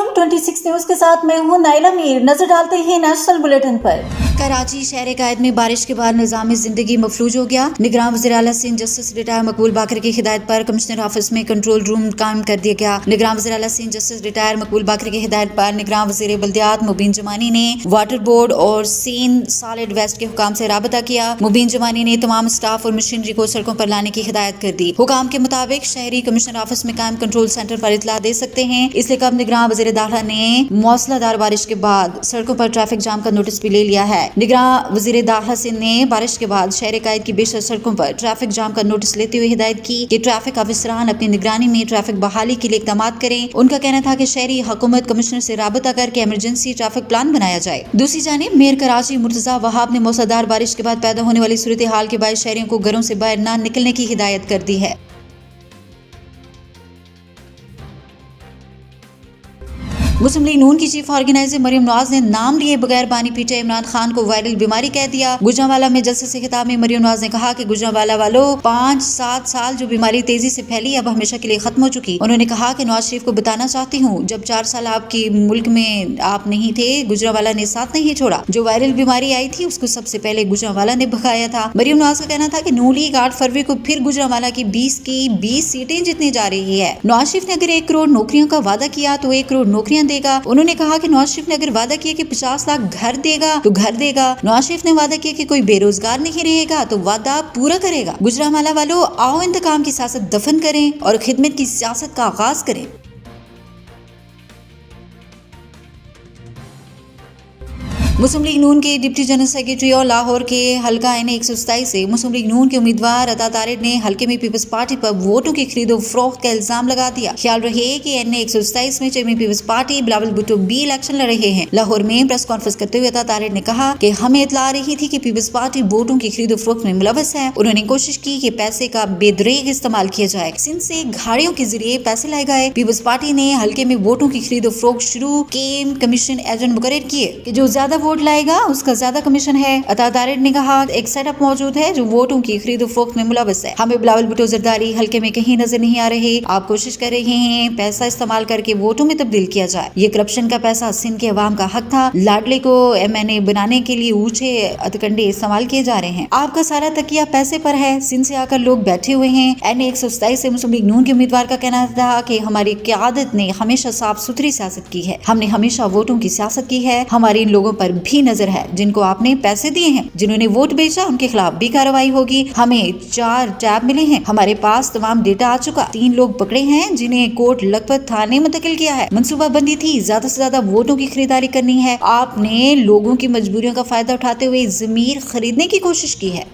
अस्सलामुअलैकुम 26 न्यूज के साथ मैं हूं नाइला मीर। नजर डालते हैं नेशनल बुलेटिन पर। कराची शहर कायद में बारिश के बाद निजामी जिंदगी मफलूज हो गया। निगरान वज़ीर आला सिंध जस्टिस रिटायर मकबूल बाकर की हिदायत पर कमिश्नर ऑफिस में कंट्रोल रूम कायम कर दिया गया। निगरान वज़ीर आला सिंध जस्टिस रिटायर मकबूल बाकर की हिदायत पर निगरान वज़ीर बल्दियात मुबीन जमानी ने वाटर बोर्ड और सिंध सॉलिड वेस्ट के हुकाम से राबता किया। मुबीन जमानी ने तमाम स्टाफ और मशीनरी को सड़कों पर लाने की हिदायत कर दी। हुकाम के मुताबिक शहरी कमिश्नर ऑफिस में कायम कंट्रोल सेंटर पर इतला दे सकते हैं। इसलिए कब निगरान वज़ीर दाखिला ने मौसलाधार बारिश के बाद सड़कों पर ट्रैफिक जाम का नोटिस भी ले लिया है। निगरान वज़ीर दाखिला सिंध ने बारिश के बाद शहर कायद की बेशतर सड़कों पर ट्रैफिक जाम का नोटिस लेते हुए हिदायत की कि ट्रैफिक अफसरान अपनी निगरानी में ट्रैफिक बहाली के लिए इक़दाम करें। उनका कहना था कि शहरी हुकूमत कमिश्नर से राबता करके इमरजेंसी ट्रैफिक प्लान बनाया जाए। दूसरी जानिब मेयर कराची मुर्तजा वहाब ने मौसलाधार बारिश के बाद पैदा होने वाली सूरत हाल के बायस शहरियों को घरों से बाहर न निकलने की हिदायत कर दी है। मुस्लिम लीग नून की चीफ ऑर्गेनाइजर मरियम नवाज ने नाम लिए बगैर बानी पीटे इमरान खान को वायरल बीमारी कह दिया। गुजरांवाला में जलसे से खिताब में मरियम नवाज ने कहा कि गुजरांवाला वालों 5-7 साल जो बीमारी तेजी से फैली अब हमेशा के लिए खत्म हो चुकी। उन्होंने कहा कि नवाज शरीफ को बताना चाहती हूँ जब 4 साल आपकी मुल्क में आप नहीं थे गुजरांवाला ने साथ नहीं छोड़ा। जो वायरल बीमारी आई थी उसको सबसे पहले गुजरांवाला ने भगाया था। मरियम नवाज का कहना था कि नून लीग 8 फरवरी को फिर गुजरांवाला की 20 सीटें जीतने जा रही है। नवाज शरीफ ने अगर 1 करोड़ नौकरियों का वादा किया तो 1 करोड़ नौकरियां देगा। उन्होंने कहा कि नवाज शरीफ ने अगर वादा किया कि 50 लाख घर देगा तो घर देगा। नवाज शरीफ ने वादा किया कि कोई बेरोजगार नहीं रहेगा तो वादा पूरा करेगा। गुजरांवाला वालों आओ इंतकाम की सियासत दफन करें और खिदमत की सियासत का आगाज करें। मुस्लिम लीग नून के डिप्टी जनरल सेक्रेटरी और लाहौर के हल्का NA 127 से मुस्लिम लीग नून के उम्मीदवार अता तारिक ने हल्के में पीपल्स पार्टी पर वोटों की खरीदो फरोख्त का इल्जाम लगा दिया। ख्याल रहे कि NA 127 में chairman Peoples Party Bilawal Bhutto भी इलेक्शन लड़ रहे हैं। लाहौर में प्रेस कॉन्फ्रेंस करते हुए अता तारिक ने कहा कि हमें इतला आ रही थी कि पीपल्स पार्टी वोटों की खरीदो फरोख्त में मुलव्वस है। उन्होंने कोशिश की कि पैसे का बेदरेग इस्तेमाल किया जाए। सिंध से गाड़ियों के जरिए पैसे लाए गए। पीपल्स पार्टी ने हल्के में वोटों की खरीदो फरोख्त शुरू केम कमीशन एजेंट मुकर्रर किए कि जो ज्यादा वोट लाएगा उसका ज्यादा कमीशन है। अता तारिक ने कहा एक सेटअप मौजूद है जो वोटों की खरीदो फरोख्त में मुलव्वस है। हमें बिलावल भुट्टो जरदारी हल्के में कहीं नजर नहीं आ रहे। आप कोशिश कर रहे हैं पैसा इस्तेमाल करके वोटों में तब्दील किया जाए। ये करप्शन का पैसा सिंध के अवाम का हक था। लाडले को MNA बनाने के लिए ऊंचे हथकंडे इस्तेमाल किए जा रहे हैं। आपका सारा तकिया पैसे पर है। सिंध से आकर लोग बैठे हुए हैं। NA 127 से मुस्लिम लीग नून के उम्मीदवार का कहना था कि हमारी क़यादत ने हमेशा साफ सुथरी सियासत की है। हमने हमेशा वोटों की सियासत की है। हमारी इन लोगों पर भी नजर है जिनको आपने पैसे दिए हैं। जिन्होंने वोट बेचा उनके खिलाफ भी कार्रवाई होगी। हमें 4 टैब मिले हैं। हमारे पास तमाम डेटा आ चुका। 3 लोग पकड़े हैं जिन्हें कोर्ट लखपत थाने मुंतकिल किया है। मंसूबाबंदी थी ज्यादा से ज्यादा वोटों की खरीदारी करनी है। आपने लोगों की मजबूरियों का फायदा उठाते हुए जमीर खरीदने की कोशिश की है।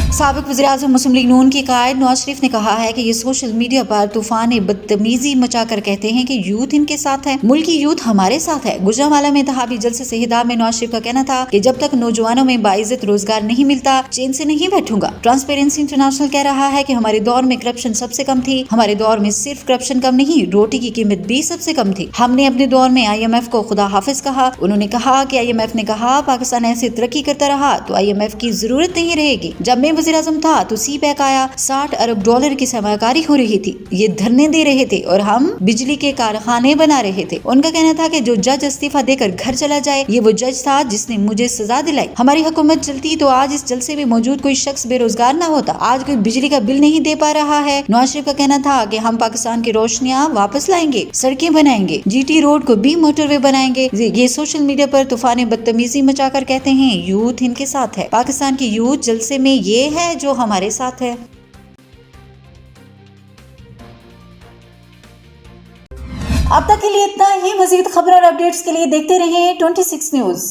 साबिक वज़ीर-ए-आज़म मुस्लिम लीग नून के कायद नवाज शरीफ ने कहा है कि ये सोशल मीडिया पर तूफान बदतमीजी मचाकर कहते हैं कि यूथ इनके साथ है। मुल्क की यूथ हमारे साथ है। गुजरांवाला में इंतखाबी जलसे से हिदायत में नवाज शरीफ का कहना था कि जब तक नौजवानों में बाइज्जत रोजगार नहीं मिलता चैन से नहीं बैठूंगा। ट्रांसपेरेंसी इंटरनेशनल कह रहा है कि हमारे दौर में करप्शन सबसे कम थी। हमारे दौर में सिर्फ करप्शन कम नहीं रोटी की कीमत भी सबसे कम थी। हमने अपने दौर में IMF को खुदा हाफिज कहा। उन्होंने कहा कि IMF ने कहा पाकिस्तान ऐसे तरक्की करता रहा तो IMF की जरूरत नहीं रहेगी। जब मैं वज़ीर-ए-आज़म था तो CPEC आया। $60 अरब की सरमाकारी हो रही थी। ये धरने दे रहे थे और हम बिजली के कारखाने बना रहे थे। उनका कहना था कि जो जज इस्तीफा देकर घर चला जाए ये वो जज था जिसने मुझे सजा दिलाई। हमारी हुकूमत चलती तो आज इस जलसे में मौजूद कोई शख्स बेरोजगार ना होता। आज कोई बिजली का बिल नहीं दे पा रहा है। नवाज शरीफ का कहना था कि हम पाकिस्तान की रोशनियां वापस लाएंगे, सड़कें बनाएंगे, GT रोड को भी मोटरवे बनाएंगे। ये सोशल मीडिया पर तूफान बदतमीजी मचाकर कहते हैं यूथ इनके साथ है। पाकिस्तान की यूथ जलसे में ये है जो हमारे साथ है। अब तक के लिए इतना ही। मजीद खबर और अपडेट्स के लिए देखते रहें 26 न्यूज।